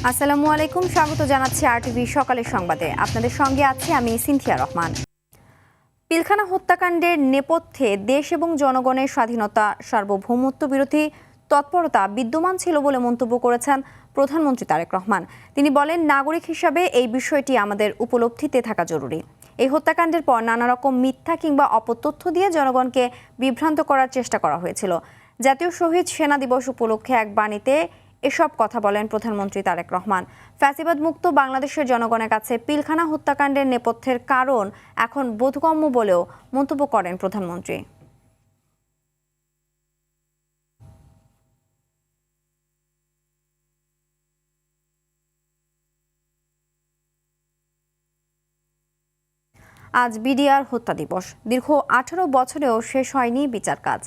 আসসালামু আলাইকুম, স্বাগত জানাচ্ছি আরটিভি সকালের সংবাদে। আপনাদের সঙ্গে আছি আমি সিনথিয়া রহমান। পিলখানা হত্যাকাণ্ডের নেপথ্যে দেশ এবং জনগণের স্বাধীনতা, সার্বভৌমত্ব বিরোধী তৎপরতা বিদ্যমান ছিল বলে মন্তব্য করেছেন প্রধানমন্ত্রী তারেক রহমান। তিনি বলেন, নাগরিক হিসাবে এই বিষয়টি আমাদের উপলব্ধিতে থাকা জরুরি। এই হত্যাকাণ্ডের পর নানা রকম মিথ্যা কিংবা অপতথ্য দিয়ে জনগণকে বিভ্রান্ত করার চেষ্টা করা হয়েছিল। জাতীয় শহীদ সেনা দিবস উপলক্ষে এক বাণীতে এসব কথা বলেন প্রধানমন্ত্রী তারেক রহমান। ফ্যাসিবাদ মুক্ত বাংলাদেশের জনগণের কাছে পিলখানা হত্যাকাণ্ডের নেপথ্যের কারণ এখন বোধগম্য বলেও মন্তব্য করেন প্রধানমন্ত্রী। আজ বিডিআর হত্যা দিবস। দীর্ঘ 18 বছরেও শেষ হয়নি বিচার কাজ।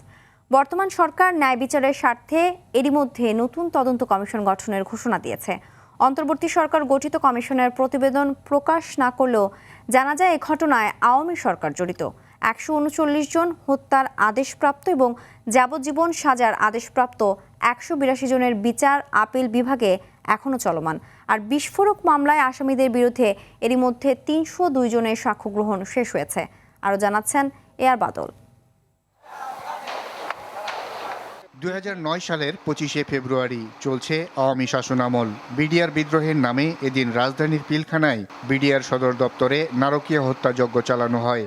বর্তমান সরকার ন্যায় বিচারের স্বার্থে এরই মধ্যে নতুন তদন্ত কমিশন গঠনের ঘোষণা দিয়েছে। অন্তর্বর্তী সরকার গঠিত কমিশনের প্রতিবেদন প্রকাশ না করলেও জানা যায়, এই ঘটনায় আওয়ামী সরকার জড়িত। 139 জন হত্যার আদেশপ্রাপ্ত এবং যাবজ্জীবন সাজার আদেশপ্রাপ্ত 182 জনের বিচার আপিল বিভাগে এখনও চলমান। আর বিস্ফোরক মামলায় আসামিদের বিরুদ্ধে এরই মধ্যে 302 জনের সাক্ষ্য গ্রহণ শেষ হয়েছে। আরও জানাচ্ছেন এআর বাদল। 2009 সালের 25শে ফেব্রুয়ারি চলছে আওয়ামী শাসনামল। বিডিআর বিদ্রোহের নামে এদিন রাজধানীর পিলখানায় বিডিআর সদর দপ্তরে নারকীয় হত্যাযজ্ঞ চালানো হয়।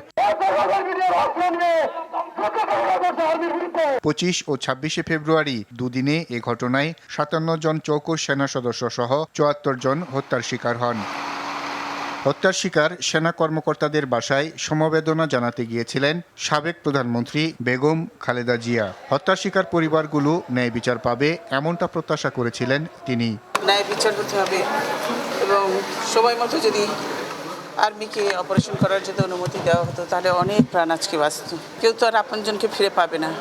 25 ও 26শে ফেব্রুয়ারি দুদিনে এ ঘটনায় 57 জন চৌকস সেনা সদস্য সহ 74 জন হত্যার শিকার হন। হত্যার শিকার সেনা কর্মকর্তাদের বাসায় সমবেদনা জানাতে গিয়েছিলেন সাবেক প্রধানমন্ত্রী বেগম খালেদা জিয়া। হত্যার শিকার পরিবারগুলো ন্যায় বিচার পাবে এমনটা প্রত্যাশা করেছিলেন তিনি। ন্যায় বিচার হতে হবে এবং সময় মতো যদি আর্মিকে অপারেশন করার যদি অনুমতি দেওয়া হতো, তাহলে অনেক প্রাণ আজকে বাঁচত। কেউ তো আর আপনজনকে ফিরে পাবে না,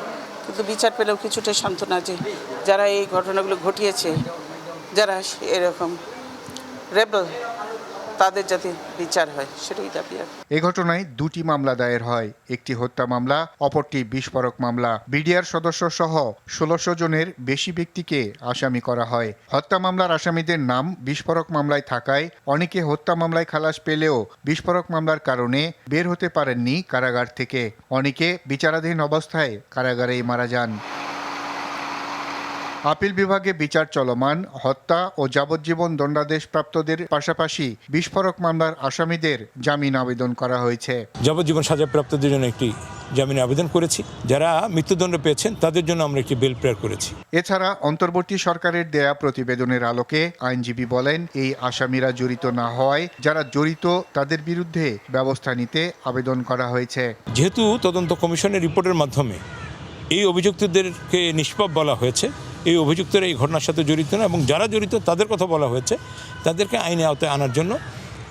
কিন্তু বিচার পেলেও কিছুটা সান্ত্বনা যে যারা এই ঘটনাগুলো ঘটিয়েছে, যারা এরকম রেবেল, তাদের যাতে বিচার হয়, সেটাই দাবি। এ ঘটনায় দুটি মামলা দায়ের হয়, একটি হত্যা মামলা, অপরটি বিস্ফোরক মামলা। বিডিআর সদস্য সহ 1600 জনের বেশি ব্যক্তিকে আসামি করা হয়। হত্যা মামলার আসামিদের নাম বিস্ফোরক মামলায় থাকায় অনেকে হত্যা মামলায় খালাস পেলেও বিস্ফোরক মামলার কারণে বের হতে পারেননি কারাগার থেকে। অনেকে বিচারাধীন অবস্থায় কারাগারেই মারা যান। আপিল বিভাগে বিচার চলমান। হত্যা ও যাবজ্জীবন দণ্ডাদেশ প্রাপ্তদের পাশাপাশি বিস্ফোরক মামলার আসামিদের জামিন আবেদন করা হয়েছে। যাবজ্জীবন সাজাপ্রাপ্তদের জন্য একটি জামিন আবেদন করেছি। যারা মৃত্যুদণ্ড পেয়েছেন তাদের জন্য আমরা একটি বেল প্রেয়ার করেছি। এছাড়া অন্তর্বর্তী সরকারের দেয়া প্রতিবেদনের আলোকে আইনজীবী বলেন, এই আসামিরা জড়িত না হওয়ায় যারা জড়িত তাদের বিরুদ্ধে ব্যবস্থা নিতে আবেদন করা হয়েছে। যেহেতু তদন্ত কমিশনের রিপোর্টের মাধ্যমে এই অভিযুক্তদেরকে নিষ্পাপ বলা হয়েছে, এই অভিযুক্তরা এই ঘটনার সাথে জড়িত না এবং যারা জড়িত তাদের কথা বলা হয়েছে, তাদেরকে আইনে আওতায় আনার জন্য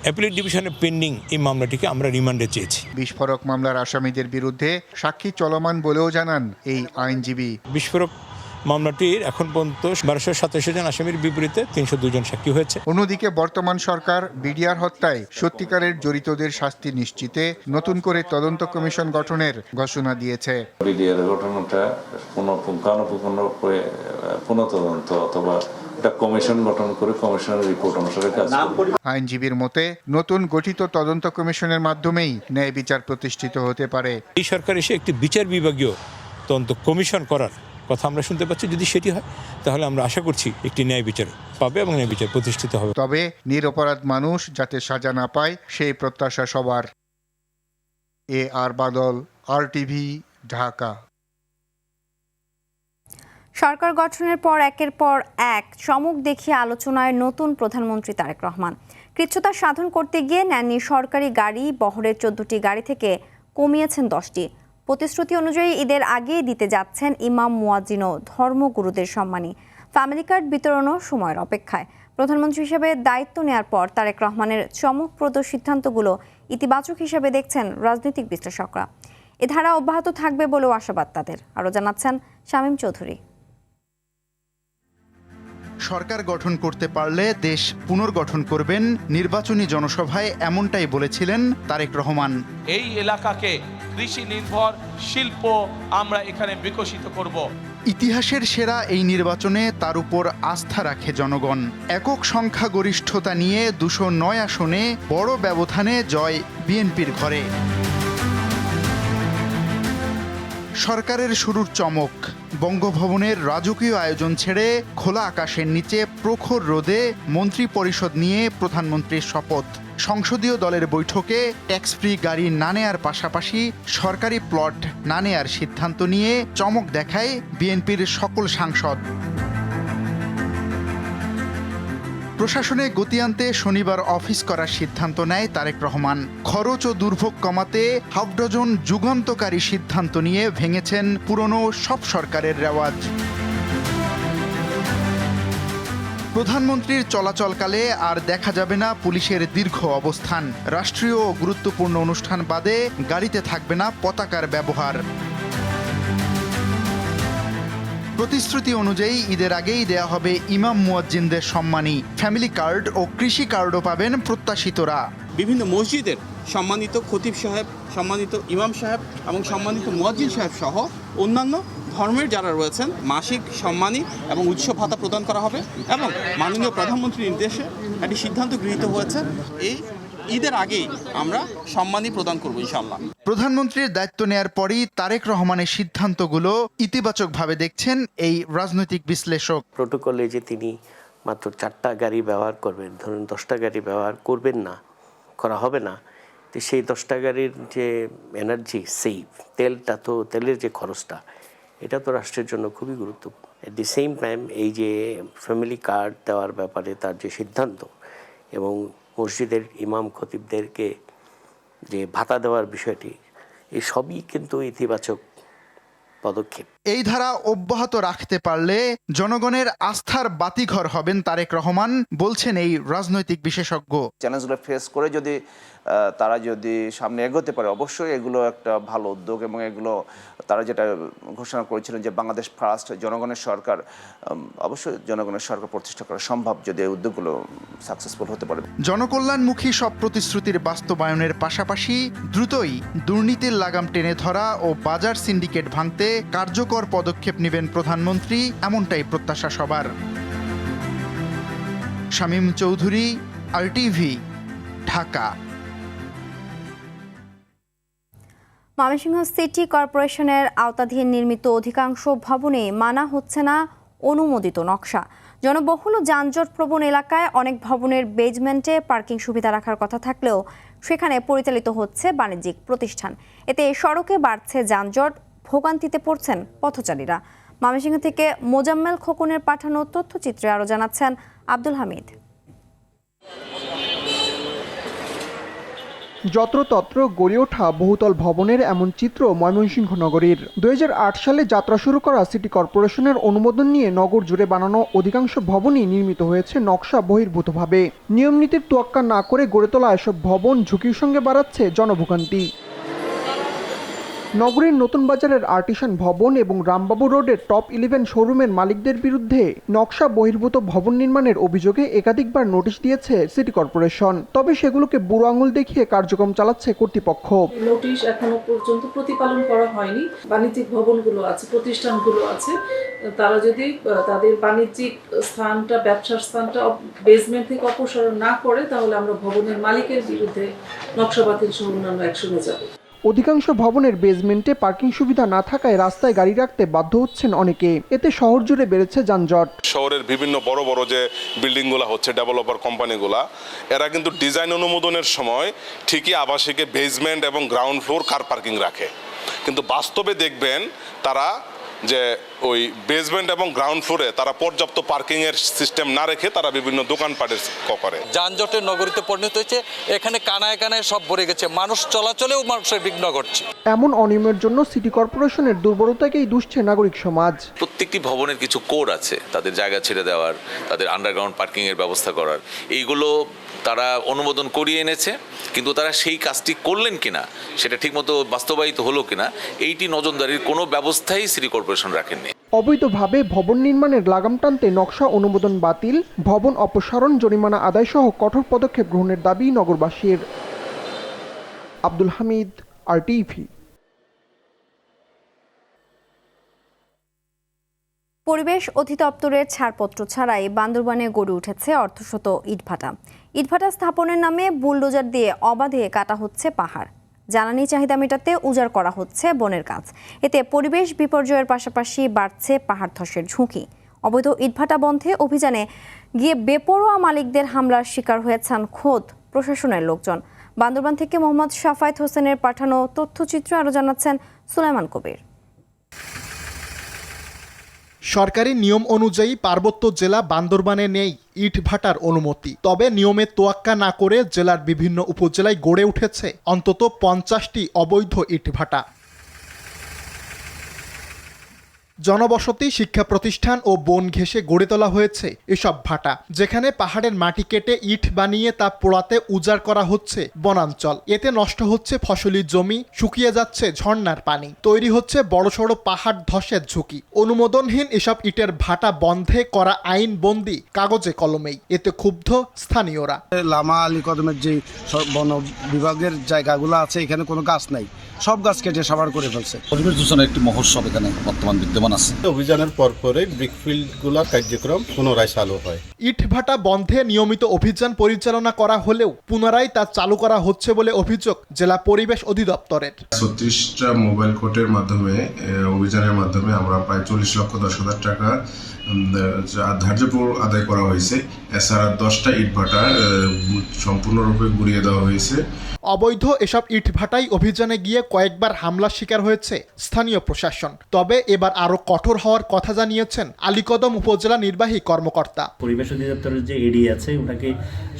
অ্যাপিলেট ডিভিশনে পেন্ডিং এই মামলাটিকে আমরা রিমান্ডে চেয়েছি। বিস্ফোরক মামলার আসামিদের বিরুদ্ধে সাক্ষী চলমান বলেও জানান এই আইনজীবী। বিস্ফোরক মামলাটির এখন পর্যন্ত 1227 জন আসামির বিপরীতে 302 জন সাক্ষী হয়েছে। অন্যদিকে বর্তমান সরকার বিডিআর হত্যায় সত্যিকারের জড়িতদের শাস্তি নিশ্চিতে নতুন করে তদন্ত কমিশন গঠনের ঘোষণা দিয়েছে। বিডিআর ঘটনাটা পুনঃতদন্ত অথবা একটা কমিশন গঠন করে কমিশনের রিপোর্ট অনুসারে কাজ করবে। আইনজীবীর মতে নতুন গঠিত তদন্ত কমিশনের মাধ্যমেই ন্যায় বিচার প্রতিষ্ঠিত হতে পারে। এই সরকার এসে একটি বিচার বিভাগীয় তদন্ত কমিশন করার কথা আমরা শুনতে পাচ্ছি। যদি সেটি হয় তাহলে আমরা আশা করছি একটি ন্যায় বিচার পাবে এবং ন্যায় বিচার প্রতিষ্ঠিত হবে। তবে নিরপরাধ মানুষ যাতে সাজা না পায় সেই প্রত্যাশা সবার। এআর বাদল, আরটিভি, ঢাকা। সরকার গঠনের পর একের পর এক চমক দেখিয়ে আলোচনায় নতুন প্রধানমন্ত্রী তারেক রহমান। কৃচ্ছতা সাধন করতে গিয়ে নেননি সরকারি গাড়ি বহরের 14টি গাড়ি থেকে কমিয়েছেন 10টি। প্রতিশ্রুতি অনুযায়ী ঈদের আগেই দিতে যাচ্ছেন ইমাম, মুয়াজ্জিন ও ধর্মগুরুদের সম্মানী ফ্যামিলি কার্ড বিতরণও সময়ের অপেক্ষায়। প্রধানমন্ত্রী হিসেবে দায়িত্ব নেওয়ার পর তারেক রহমানের চমকপ্রদ সিদ্ধান্তগুলো ইতিবাচক হিসেবে দেখছেন রাজনৈতিক বিশ্লেষকরা। এ ধারা অব্যাহত থাকবে বলেও আশাবাদ তাদের। আরও জানাচ্ছেন শামীম চৌধুরী। সরকার গঠন করতে পারলে দেশ পুনর্গঠন করবেন নির্বাচনী জনসভায়, এমনটাই বলেছিলেন তারেক রহমান। এই এলাকাকে কৃষি নির্ভর শিল্প আমরা এখানে বিকশিত করব। ইতিহাসের সেরা এই নির্বাচনে তার উপর আস্থা রাখে জনগণ। একক সংখ্যাগরিষ্ঠতা নিয়ে 209 আসনে বড় ব্যবধানে জয় বিএনপির ঘরে। সরকারের শুরুর চমক, বঙ্গভবনের রাজকীয় আয়োজন ছেড়ে খোলা আকাশের নিচে প্রখর রোদে মন্ত্রিপরিষদ নিয়ে প্রধানমন্ত্রীর শপথ। সংসদীয় দলের বৈঠকে ট্যাক্স ফ্রি গাড়ি না নেয়ার পাশাপাশি সরকারি প্লট না নেয়ার সিদ্ধান্ত নিয়ে চমক দেখায় বিএনপির সকল সাংসদ। প্রশাসনে গতি আনতে শনিবার অফিস করার সিদ্ধান্ত নেয় তারেক রহমান। খরচ ও দুর্ভোগ কমাতে হাফ ডজন যুগান্তকারী সিদ্ধান্ত নিয়ে ভেঙেছেন পুরনো সব সরকারের রেওয়াজ। প্রধানমন্ত্রীর চলাচলকালে আর দেখা যাবে না পুলিশের দীর্ঘ অবস্থান। রাষ্ট্রীয় ও গুরুত্বপূর্ণ অনুষ্ঠান বাদে গাড়িতে থাকবে না পতাকার ব্যবহার। প্রতিশ্রুতি অনুযায়ী ঈদের আগেই দেয়া হবে ইমাম মুয়াজ্জিনদের সম্মানী ফ্যামিলি কার্ড ও কৃষি কার্ডও পাবেন প্রত্যাশিতরা। বিভিন্ন মসজিদের সম্মানিত খতিব সাহেব, সম্মানিত ইমাম সাহেব এবং সম্মানিত মুয়াজ্জিন সাহেব সহ অন্যান্য ধর্মের যারা রয়েছেন মাসিক সম্মানী এবং উৎসব ভাতা প্রদান করা হবে এবং মাননীয় প্রধানমন্ত্রীর নির্দেশে একটি সিদ্ধান্ত গৃহীত হয়েছে এই ঈদের আগেই আমরা সম্মানী প্রদান করব ইনশাআল্লাহ। প্রধানমন্ত্রীর দায়িত্ব নেয়ার পরই তারেক রহমানের সিদ্ধান্তগুলো ইতিবাচকভাবে দেখছেন এই রাজনৈতিক বিশ্লেষক। প্রোটোকলে যে তিনি মাত্র 4টা গাড়ি ব্যবহার করবেন, ধরুন 10টা গাড়ি ব্যবহার করবেন না, করা হবে না, তো সেই 10টা গাড়ির যে এনার্জি সেভ, তেলের যে খরচটা, এটা তো রাষ্ট্রের জন্য খুবই গুরুত্বপূর্ণ। এট দি সেম টাইম এই যে ফ্যামিলি কার্ড দেওয়ার ব্যাপারে তার যে সিদ্ধান্ত এবং মসজিদের ইমাম খতিবদেরকে যে ভাতা দেওয়ার বিষয়টি, এই সবই কিন্তু ইতিবাচক পদক্ষেপ। এই ধারা অব্যাহত রাখতে পারলে জনগণের আস্থার বাতিঘর হবেন তারেক রহমান, বলছেন এই রাজনৈতিক বিশেষজ্ঞ। চ্যালেঞ্জগুলো ফেস করে যদি তারা সামনে এগোতে পারে, অবশ্যই এগুলো একটা ভালো উদ্যোগ এবং এগুলো তারা যেটা ঘোষণা করেছিলেন যে বাংলাদেশ ফার্স্ট, জনগণের সরকার, অবশ্যই জনগণের সরকার প্রতিষ্ঠা করা সম্ভব যদি এই উদ্যোগগুলো সাকসেসফুল হতে পারে। জনকল্যাণমুখী সব প্রতিশ্রুতির বাস্তবায়নের পাশাপাশি দ্রুতই দুর্নীতির লাগাম টেনে ধরা ও বাজার সিন্ডিকেট ভাঙতে কার্যকর পদক্ষেপ নেবেন প্রধানমন্ত্রী, এমনটাই প্রত্যাশা সবার। শামীম চৌধুরী, RTV, ঢাকা। ময়মনসিংহ সিটি কর্পোরেশনের আওতাধীন নির্মিত অধিকাংশ ভবনে মানা হচ্ছে না অনুমোদিত নকশা। জনবহুল ও যানজটপ্রবণ এলাকায় অনেক ভবনের বেজমেন্টে পার্কিং সুবিধা রাখার কথা থাকলেও সেখানে পরিচালিত হচ্ছে বাণিজ্যিক প্রতিষ্ঠান। এতে সড়কে বাড়ছে যানজট, ভোগান্তিতে পড়ছেন পথচারীরা। ময়মনসিংহ থেকে মোজাম্মেল খোকনের পাঠানো তথ্যচিত্রে আরও জানাচ্ছেন আব্দুল হামিদ। যত্রতত্র গড়ে ওঠা বহুতল ভবনের এমন চিত্র ময়মনসিংহ নগরীর। 2008 সালে যাত্রা শুরু করা সিটি কর্পোরেশনের অনুমোদন নিয়ে নগর জুড়ে বানানো অধিকাংশ ভবনই নির্মিত হয়েছে নকশা বহির্ভূতভাবে। নিয়মনীতির তোয়াক্কা না করে গড়ে তোলা এসব ভবন ঝুঁকির সঙ্গে বাড়াচ্ছে জনভোগান্তি। নগরীর নতুন বাজারের আর্টিসান ভবন এবং রামবাবু রোডের টপ 11 শোরুমের মালিকদের বিরুদ্ধে নকশা বহির্ভূত ভবন নির্মাণের অভিযোগে একাধিকবার নোটিশ দিয়েছে সিটি কর্পোরেশন। তবে সেগুলোকে বুড়ো আঙুল দেখিয়ে কার্যক্রম চালাচ্ছে কর্তৃপক্ষ। নোটিশ এখনো পর্যন্ত প্রতিপালন করা হয়নি। বাণিজ্যিক ভবনগুলো আছে, প্রতিষ্ঠানগুলো আছে, তারা যদি তাদের বাণিজ্যিক স্থানটা, ব্যবসার স্থানটা বেসমেন্ট থেকে অপসারণ না করে, তাহলে আমরা ভবনের মালিকের বিরুদ্ধে নকশা বাতিল সহ অন্যান্য অ্যাকশনে যাব। অধিকাংশ ভবনের বেসমেন্টে পার্কিং সুবিধা না থাকায় রাস্তায় গাড়ি রাখতে বাধ্য হচ্ছেন অনেকে। এতে শহর জুড়ে বেড়েছে যানজট। শহরের বিভিন্ন বড় বড় যে বিল্ডিংগুলো হচ্ছে, ডেভেলপার কোম্পানিগুলা, এরা কিন্তু ডিজাইন অনুমোদনের সময় ঠিকই আবাসিকে বেসমেন্ট এবং গ্রাউন্ড ফ্লোর কার পার্কিং রাখে, কিন্তু বাস্তবে দেখবেন তারা যে ওই বেসমেন্ট এবং গ্রাউন্ড ফ্লোরে তারা পর্যাপ্ত পার্কিং এর সিস্টেম না রেখে তারা বিভিন্ন দোকানপাটের করে। যানজটের নগরীতে পরিণত হয়েছে, এখানে কানায় কানায় সব ভরে গেছে, মানুষ চলাচলেও মানুষের বিঘ্ন ঘটছে। এমন অনিয়মের জন্য সিটি কর্পোরেশনের দুর্বলতাকেই দুষছে নাগরিক সমাজ। প্রত্যেকটি ভবনের কিছু কোড আছে, তাদের জায়গা ছেড়ে দেওয়ার, তাদের আন্ডারগ্রাউন্ড পার্কিং এর ব্যবস্থা করার, এইগুলো তারা অনুমোদন করিয়ে এনেছে, কিন্তু তারা সেই কাজটি করলেন কিনা, সেটা ঠিকমতো বাস্তবায়িত হলো কিনা, এইটি নজরদারির কোনো ব্যবস্থাই সিটি কর্পোরেশন রাখেননি। অবৈধভাবে ভবন নির্মাণের লাগাম টানতে নকশা অনুমোদন বাতিল, ভবন অপসারণ, জরিমানা আদায় সহ কঠোর পদক্ষেপ গ্রহণের দাবি নগরবাসীর। আব্দুল হামিদ, RTV। পরিবেশ অধিদপ্তরের ছাড়পত্র ছাড়াই বান্দরবানে গড়ে উঠেছে অর্ধশত ইটভাটা। ইটভাটা স্থাপনের নামে বুলডোজার দিয়ে অবাধে কাটা হচ্ছে পাহাড়। জ্বালানি চাহিদা মেটাতে উজাড় করা হচ্ছে বনের গাছ। এতে পরিবেশ বিপর্যয়ের পাশাপাশি বাড়ছে পাহাড় ধসের ঝুঁকি। অবৈধ ইটভাটা বন্ধে অভিযানে গিয়ে বেপরোয়া মালিকদের হামলার শিকার হয়েছেন খোদ প্রশাসনের লোকজন। বান্দরবান থেকে মোহাম্মদ শাফায়েত হোসেনের পাঠানো তথ্যচিত্র আরও জানাচ্ছেন সুলাইমান কবির। সরকারি নিয়ম অনুযায়ী পার্বত্য জেলা বান্দরবানে নেই ইটভাটার অনুমতি। তবে নিয়মের তোয়াক্কা না করে জেলার বিভিন্ন উপজেলায় গড়ে উঠেছে অন্তত 50টি অবৈধ ইটভাটা। জনবসতি, শিক্ষা প্রতিষ্ঠান ও বন ঘেঁষে গড়ে তোলা হয়েছে এসব ভাটা, যেখানে পাহাড়ের মাটি কেটে ইট বানিয়ে তা পোড়াতে উজাড় করা হচ্ছে বনাঞ্চল। এতে নষ্ট হচ্ছে ফসলি জমি, শুকিয়ে যাচ্ছে ঝর্ণার পানি, তৈরি হচ্ছে বড়সড় পাহাড় ধসের ঝুঁকি। অনুমোদনহীন এসব ইটের ভাটা বন্ধে করা আইন বন্দি কাগজে কলমেই। এতে ক্ষুব্ধ স্থানীয়রা। লামা আলী কদমের যে বন বিভাগের জায়গাগুলো আছে, এখানে কোনো গাছ নাই, সব গাছ কেটে সাবার করে ফেলছে। পরিবেশ দূষণের একটি মহোৎসব এখানে বর্তমান বিদ্যমান আছে। অভিযানের পরে ব্রিকফিল্ডগুলোর কার্যক্রম পুনরায় চালু হয়। ইটভাটা বন্ধে নিয়মিত অভিযান পরিচালনা করা হলেও পুনরায় তা চালু করা হচ্ছে বলে অভিযোগ জেলা পরিবেশ অধিদপ্তরের। 36টা মোবাইল কোর্টের মাধ্যমে অভিযানের মাধ্যমে আমরা প্রায় 40,10,000 টাকা ধার্যপুর আদায় করা হয়েছে। এছাড়া 10টা ইটভাটা সম্পূর্ণরূপে গুড়িয়ে দেওয়া হয়েছে। অবৈধ এসব ইটভাটাই অভিযানে গিয়ে কয়েকবার হামলার শিকার হয়েছে স্থানীয় প্রশাসন। তবে এবার আরো কঠোর হওয়ার কথা জানিয়েছেন আলীকদম উপজেলা নির্বাহী কর্মকর্তা। পরিবেশ অধিদপ্তরের যে এডি আছে ওনাকে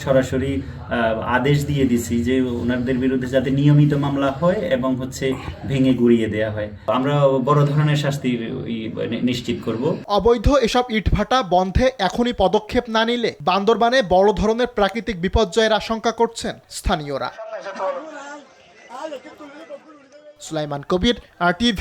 সরাসরি আদেশ দিয়ে দিছি যে ওনাদের বিরুদ্ধে যাতে নিয়মিত মামলা হয় এবং ভেঙে গুড়িয়ে দেয়া হয়। আমরা বড় ধরনের শাস্তি নিশ্চিত করব। অবৈধ এসব ইটভাটা বন্ধে এখনই পদক্ষেপ না নিলে বান্দরবানে বড় ধরনের প্রাকৃতিক বিপর্যয়ের আশঙ্কা করছেন স্থানীয়রা। সুলাইমান কবির, RTV।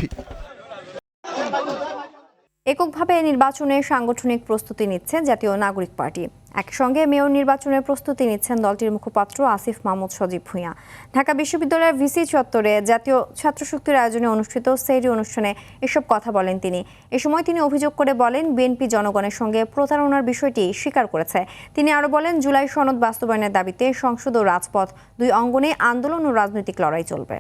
এককভাবে নির্বাচনের সাংগঠনিক প্রস্তুতি নিচ্ছে জাতীয় নাগরিক পার্টি। একসঙ্গে মেয়র নির্বাচনের প্রস্তুতি নিচ্ছেন দলটির মুখপাত্র আসিফ মাহমুদ সজীব ভূঁইয়া। ঢাকা বিশ্ববিদ্যালয়ের ভিসি চত্বরে জাতীয় ছাত্রশক্তির আয়োজনে অনুষ্ঠিত সেহরি অনুষ্ঠানে এসব কথা বলেন তিনি। এ সময় তিনি অভিযোগ করে বলেন, বিএনপি জনগণের সঙ্গে প্রতারণার বিষয়টি স্বীকার করেছে। তিনি আরও বলেন, জুলাই সনদ বাস্তবায়নের দাবিতে সংসদ ও রাজপথ দুই অঙ্গনে আন্দোলন ও রাজনৈতিক লড়াই চলবে।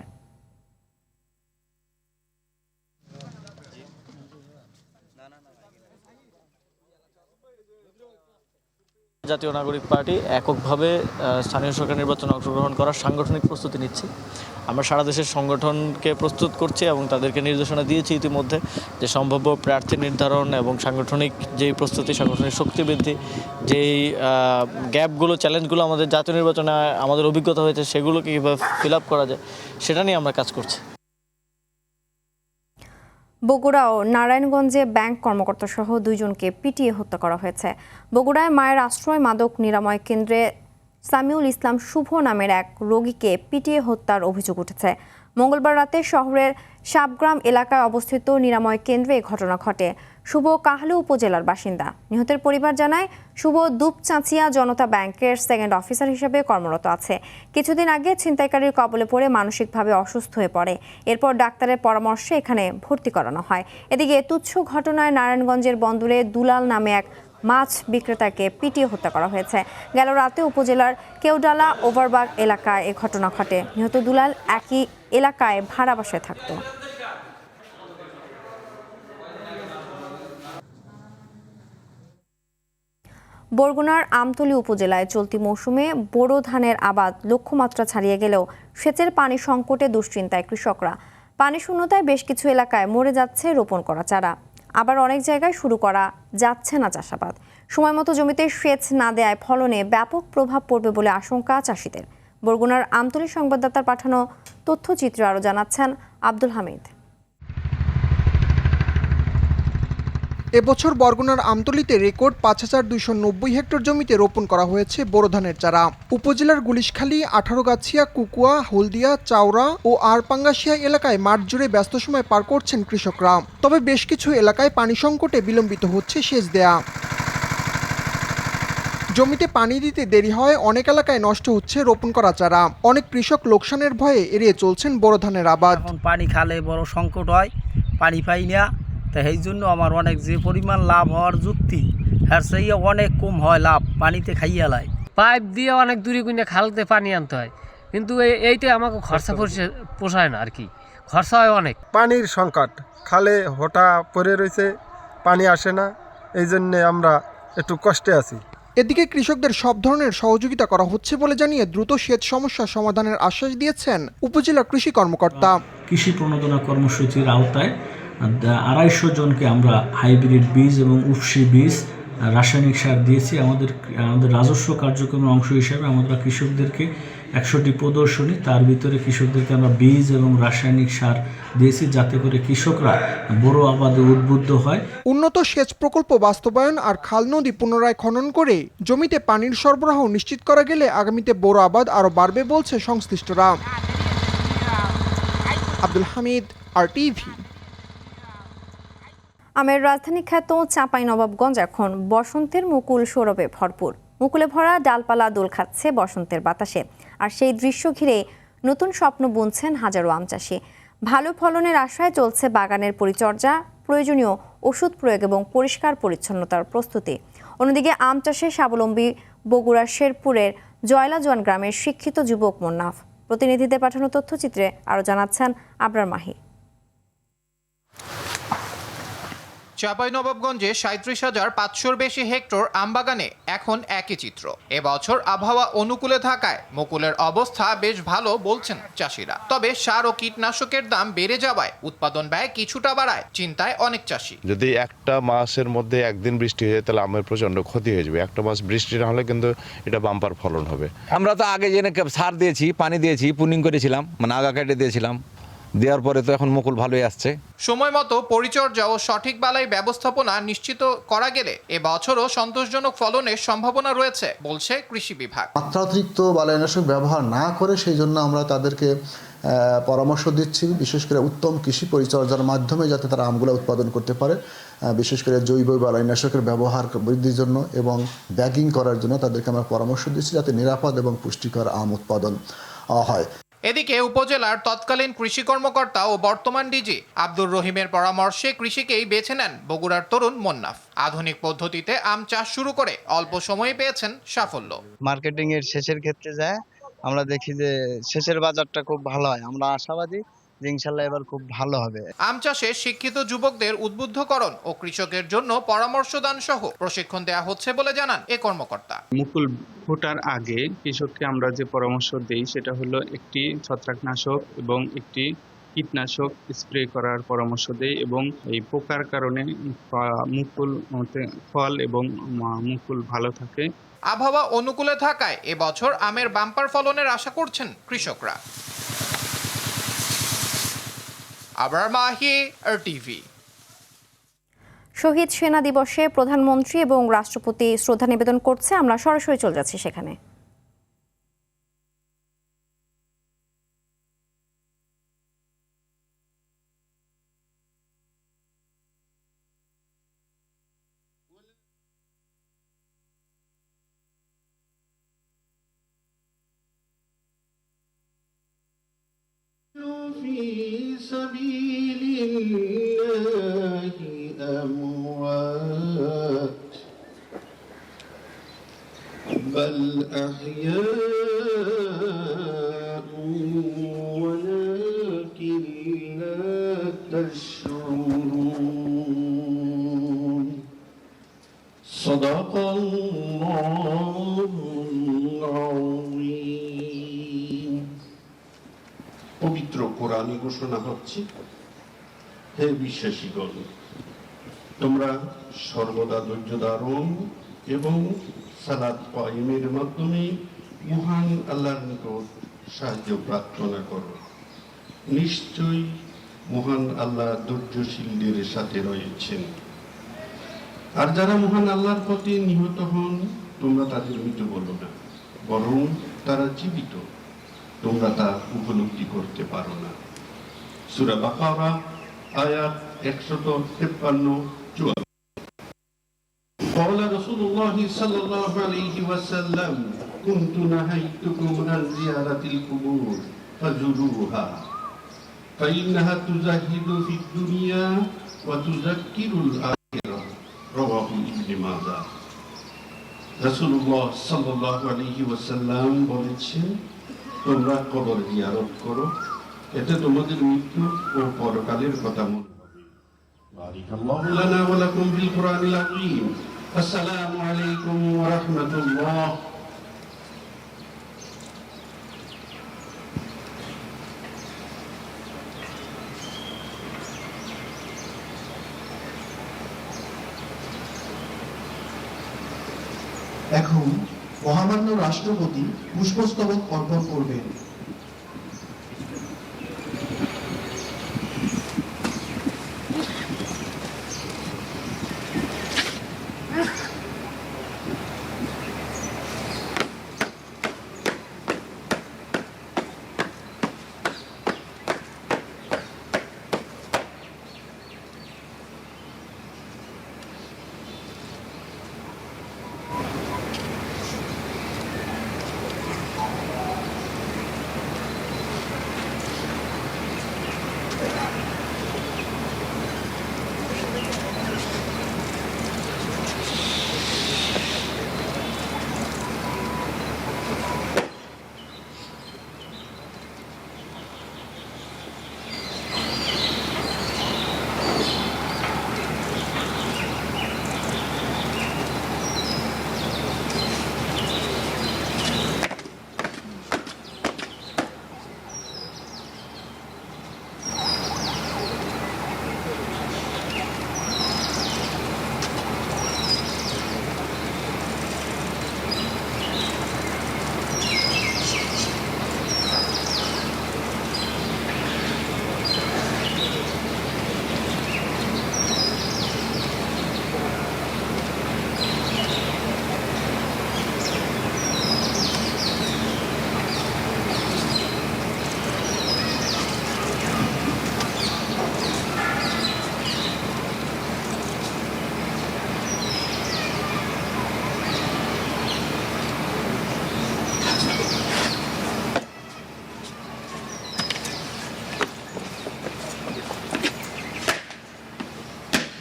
জাতীয় নাগরিক পার্টি এককভাবে স্থানীয় সরকার নির্বাচনে অংশগ্রহণ করার সাংগঠনিক প্রস্তুতি নিচ্ছি। আমরা সারা দেশের সংগঠনকে প্রস্তুত করছি এবং তাদেরকে নির্দেশনা দিয়েছি ইতিমধ্যে যে সম্ভাব্য প্রার্থী নির্ধারণ এবং সাংগঠনিক যেই প্রস্তুতি, সাংগঠনিক শক্তি বৃদ্ধি, যেই গ্যাপগুলো, চ্যালেঞ্জগুলো আমাদের জাতীয় নির্বাচনে আমাদের অভিজ্ঞতা হয়েছে সেগুলোকে কীভাবে ফিল আপ করা যায় সেটা নিয়ে আমরা কাজ করছি। বগুড়া ও নারায়ণগঞ্জে ব্যাংক কর্মকর্তা সহ 2 জনকে পিটিয়ে হত্যা করা হয়েছে। বগুড়ায় মায়ের আশ্রয় মাদক নিরাময় কেন্দ্রে সামিউল ইসলাম শুভ নামের এক রোগীকে পিটিয়ে হত্যার অভিযোগ উঠেছে। মঙ্গলবার রাতে শহরের সাবগ্রাম এলাকায় অবস্থিত নিরাময় কেন্দ্রে ঘটনা ঘটে। শুভ কাহালু উপজেলার বাসিন্দা। নিহতের পরিবার জানায়, শুভ দুপচাঁচিয়া জনতা ব্যাংকের সেকেন্ড অফিসার হিসেবে কর্মরত আছে। কিছুদিন আগে ছিনতাইকারীর কবলে পড়ে মানসিকভাবে অসুস্থ হয়ে পড়ে। এরপর ডাক্তারের পরামর্শে এখানে ভর্তি করানো হয়। এদিকে তুচ্ছ ঘটনায় নারায়ণগঞ্জের বন্দরে দুলাল নামে এক মাছ বিক্রেতাকে পিটিয়ে হত্যা করা হয়েছে। গেল রাতে উপজেলার কেওডালা ওভারবাগ এলাকায় এ ঘটনা ঘটে। নিহত দুলাল একই এলাকায় ভাড়া বাসায় থাকত। বরগুনার আমতলী উপজেলায় চলতি মৌসুমে বোরো ধানের আবাদ লক্ষ্যমাত্রা ছাড়িয়ে গেলেও সেচের পানি সংকটে দুশ্চিন্তায় কৃষকরা। পানি শূন্যতায় বেশ কিছু এলাকায় মরে যাচ্ছে রোপণ করা চারা। আবার অনেক জায়গায় শুরু করা যাচ্ছে না চাষাবাদ। সময় মতো জমিতে সেচ না দেয়ায় ফলনে ব্যাপক প্রভাব পড়বে বলে আশঙ্কা চাষিদের। বরগুনার আমতলী সংবাদদাতার পাঠানো তথ্যচিত্র আরও জানাচ্ছেন আব্দুল হামিদ। এবছর বরগুনার আমতলীতে রেকর্ড 5,290 হেক্টর জমিতে রোপণ করা হয়েছে বোরো ধানের চারা। উপজেলার গুলিশখালী, 18গাছিয়া, কুকুয়া, হলদিয়া, চাওড়া ও আরপাঙ্গাশিয়া এলাকায় মাঠ জুড়ে ব্যস্ত সময় পার করছেন কৃষকরা। তবে বেশ কিছু এলাকায় পানি সংকটে বিলম্বিত হচ্ছে সেচ দেয়া। জমিতে পানি দিতে দেরি হয়, অনেক এলাকায় নষ্ট হচ্ছে রোপণ করা চারা। অনেক কৃষক লোকসানের ভয়ে এড়িয়ে চলছেন বোরো ধানের আবাদ। পানি খালে বড় সংকট হয়, পানি পাই না, তা এই জন্য আমার অনেক যে পরিমাণ লাভ হওয়ার যুক্তি হ্যাঁ সেই অনেক কম হয় লাভ পানিতে খাইয়া লাই। পাইপ দিয়ে অনেক দূরে কিনে খালতে পানি আনতে হয়, কিন্তু এইটা আমাকে খরচা পোষায় না আর কি, খরচা হয় অনেক। পানির সংকট, খালে হোটা পড়ে রয়েছে, পানি আসে না, এই জন্যে আমরা একটু কষ্টে আছি। এদিকে কৃষকদের সব ধরনের সহযোগিতা করা হচ্ছে বলে জানিয়ে দ্রুত সেচ সমস্যা সমাধানের আশ্বাস দিয়েছেন উপজেলা কৃষি কর্মকর্তা। কৃষি প্রণোদনা কর্মসূচির আওতায় 250 জনকে আমরা হাইব্রিড বীজ এবং উফশি বীজ, রাসায়নিক সার দিয়েছি। আমাদের রাজস্ব কার্যক্রমের অংশ হিসাবে আমরা কৃষকদেরকে 100টি প্রদর্শনী, তার ভিতরে কৃষকদেরকে আমরা বীজ এবং রাসায়নিক সার দিয়েছি যাতে করে কৃষকরা বড় আবাদে উদ্বুদ্ধ হয়। উন্নত সেচ প্রকল্প বাস্তবায়ন আর খাল নদী পুনরায় খনন করে জমিতে পানির সরবরাহ নিশ্চিত করা গেলে আগামীতে বড় আবাদ আরও বাড়বে বলছে সংশ্লিষ্টরা। আব্দুল হামিদ, RTV। আমের রাজধানী খ্যাত চাঁপাইনবাবগঞ্জ এখন বসন্তের মুকুল সৌরভে ভরপুর। মুকুলে ভরা ডালপালা দোল খাচ্ছে বসন্তের বাতাসে, আর সেই দৃশ্য ঘিরে নতুন স্বপ্ন বুনছেন হাজারো আম চাষি। ভালো ফলনের আশায় চলছে বাগানের পরিচর্যা, প্রয়োজনীয় ওষুধ প্রয়োগ এবং পরিষ্কার পরিচ্ছন্নতার প্রস্তুতি। অন্যদিকে আম চাষে স্বাবলম্বী বগুড়ার শেরপুরের জয়লাজোয়ান গ্রামের শিক্ষিত যুবক মোন্নাফ। প্রতিনিধিদের পাঠানো তথ্যচিত্রে আরও জানাচ্ছেন আবরার মাহি। চাঁপাইনবাবগঞ্জে 37,500-র বেশি হেক্টর আমবাগানে এখন একই চিত্র। এবছর আবহাওয়া অনুকূলে থাকায় মুকুলের অবস্থা বেশ ভালো বলছেন চাষিরা। তবে সার ও কীটনাশকের দাম বেড়ে যাওয়ায় উৎপাদন ব্যয় কিছুটা বাড়ায় চিন্তায় অনেক চাষি। যদি একটা মাসের মধ্যে একদিন বৃষ্টি হয়ে যায় তাহলে আমের প্রচন্ড ক্ষতি হয়ে যাবে। একটা মাস বৃষ্টি না হলে কিন্তু এটা বাম্পার ফলন হবে। আমরা তো আগে জেনে সার দিয়েছি, পানি দিয়েছি, পুনিং করেছিলাম, মানে আগা কেটে দিয়েছিলাম, দেওয়ার পরে তো এখন মুকুল ভালোই আসছে। সময় মতো পরিচর্যা ও সঠিক বালাই ব্যবস্থাপনা নিশ্চিত করা গেলে এবছরও সন্তোষজনক ফলনের সম্ভাবনা রয়েছে বলছে কৃষি বিভাগ। মাত্রাতিরিক্ত বালাইনাশক ব্যবহার না করে সেই জন্য আমরা তাদেরকে পরামর্শ দিচ্ছি, বিশেষ করে উত্তম কৃষি পরিচর্যার মাধ্যমে যাতে তারা আমগুলো উৎপাদন করতে পারে, বিশেষ করে জৈব বালাইনাশকের ব্যবহার বৃদ্ধির জন্য এবং ব্যাগিং করার জন্য তাদেরকে আমরা পরামর্শ দিচ্ছি যাতে নিরাপদ এবং পুষ্টিকর আম উৎপাদন হয়। এদিকে উপজেলার তৎকালীন কৃষি কর্মকর্তা ও বর্তমান ডিজি আব্দুর রহিমের পরামর্শে কৃষিকেই বেছে নেন বগুড়ার তরুণ মোন্নাফ। আধুনিক পদ্ধতিতে আম চাষ শুরু করে অল্প সময়ে পেয়েছেন সাফল্য। মার্কেটিং এর সেচের ক্ষেত্রে যায় আমরা দেখি যে সেচের বাজারটা খুব ভালো হয়, আমরা আশাবাদী যে ইনশাআল্লাহ এবার খুব ভালো হবে। আম চাষে শিক্ষিত যুবকদের উদ্বুদ্ধকরণ ও কৃষকের জন্য পরামর্শদান সহ প্রশিক্ষণ দেওয়া হচ্ছে বলে জানান এ কর্মকর্তা। মুকুল ফোটার আগে কৃষককে আমরা যে পরামর্শ দেই সেটা হলো একটি ছত্রাকনাশক এবং একটি কীটনাশক স্প্রে করার পরামর্শ দেই এবং এই পোকার কারণে মুকুল ফল এবং মুকুল ভালো থাকে। আবহাওয়া অনুকূলে থাকায় এবছর আমের বাম্পার ফলনের আশা করছেন কৃষকরা। আবরার মাহি, RTV। শহীদ সেনা দিবসে প্রধানমন্ত্রী এবং রাষ্ট্রপতি শ্রদ্ধা নিবেদন করছে। আমরা সরাসরি চলে যাচ্ছি সেখানে। في سبيل الله أموات بل أحياء ولكن لا تشعرون صدق الله العظيم। পবিত্র কোরআনে ঘোষণা হচ্ছে, হে বিশ্বাসীগণ, তোমরা সর্বদা ধৈর্য ধারণ এবং সালাত কায়েমের মাধ্যমে মহান আল্লাহর নিকট সাহায্য প্রার্থনা করো। নিশ্চয়ই মহান আল্লাহ ধৈর্যশীলদের সাথে রয়েছেন। আর যারা মহান আল্লাহর পথে নিহত হন তোমরা তাদের মৃত বলো না, বরং তারা জীবিত, তোমরা তা উপলব্ধি করতে পারো না। সূরা বাকারা আয়াত 153-54। قال رسول الله صلى الله عليه وسلم كنت نهيتكم عن زيارة القبور فزوروها فإنها تزهد في الدنيا وتذكر الآخرة رواه ابن ماجه রাসূলুল্লাহ সাল্লাল্লাহু আলাইহি ওয়াসাল্লাম বলেছেন তোমরা কবর জিয়ারত করো এতে তোমাদের মৃত্যু ও পরকালের কথা মনে হবে বারাকাল্লাহু লানা ওয়া লাকুম বিল কুরআনিল আযীম আসসালামু আলাইকুম ওয়া রাহমাতুল্লাহ এখন মহামান্য রাষ্ট্রপতি পুষ্পস্তবক অর্পণ করবেন।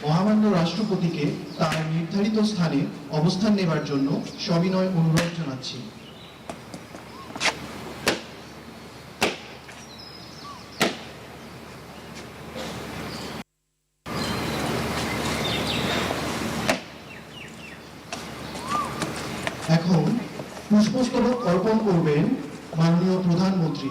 মহামান্য রাষ্ট্রপতিকে তার নির্ধারিত স্থানে অবস্থান নেবার জন্য সবিনয় অনুরোধ জানাচ্ছি। এখন পুষ্পস্তবক অর্পণ করবেন মাননীয় প্রধানমন্ত্রী।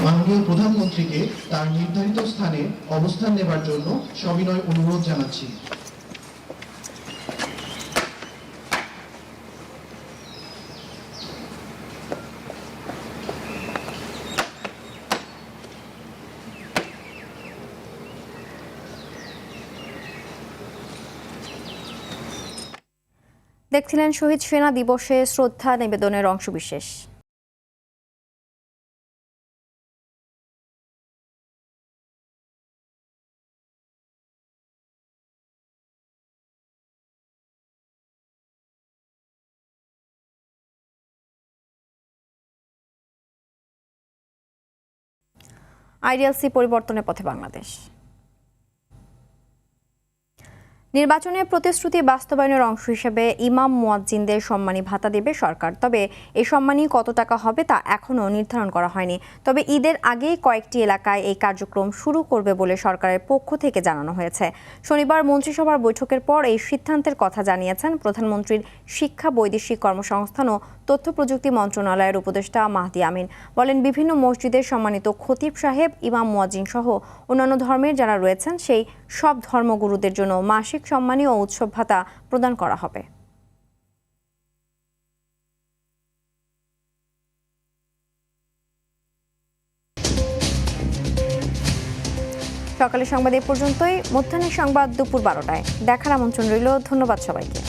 মাননীয় প্রধানমন্ত্রীকে তার নির্ধারিত স্থানে অবস্থান নেবার জন্য সবিনয় অনুরোধ জানাচ্ছি। দেখছিলেন শহীদ সেনা দিবসে শ্রদ্ধা নিবেদনের অংশবিশেষ। আইডিএলসি পরিবর্তনের পথে বাংলাদেশ। নির্বাচনে প্রতিশ্রুতি বাস্তবায়নের অংশ হিসেবে ইমাম মুয়াজ্জিনদের সম্মানী ভাতা দেবে সরকার। তবে এই সম্মানী কত টাকা হবে তা এখনও নির্ধারণ করা হয়নি। তবে ঈদের আগেই কয়েকটি এলাকায় এই কার্যক্রম শুরু করবে বলে সরকারের পক্ষ থেকে জানানো হয়েছে। শনিবার মন্ত্রিসভার বৈঠকের পর এই সিদ্ধান্তের কথা জানিয়েছেন প্রধানমন্ত্রীর শিক্ষা, বৈদেশিক কর্মসংস্থান ও তথ্য প্রযুক্তি মন্ত্রণালয়ের উপদেষ্টা মাহদি আমিন। বলেন, বিভিন্ন মসজিদের সম্মানিত খতিব সাহেব, ইমাম মুয়াজ্জিন সহ অন্যান্য ধর্মের যারা রয়েছেন সেই সব ধর্মগুরুদের জন্য মাসিক সম্মানী ও উৎসব ভাতা প্রদান করা হবে। সকালের সংবাদ এ পর্যন্তই। মধ্যাহ্নের সংবাদ দুপুর 12টায় দেখার আমন্ত্রণ রইল। ধন্যবাদ সবাইকে।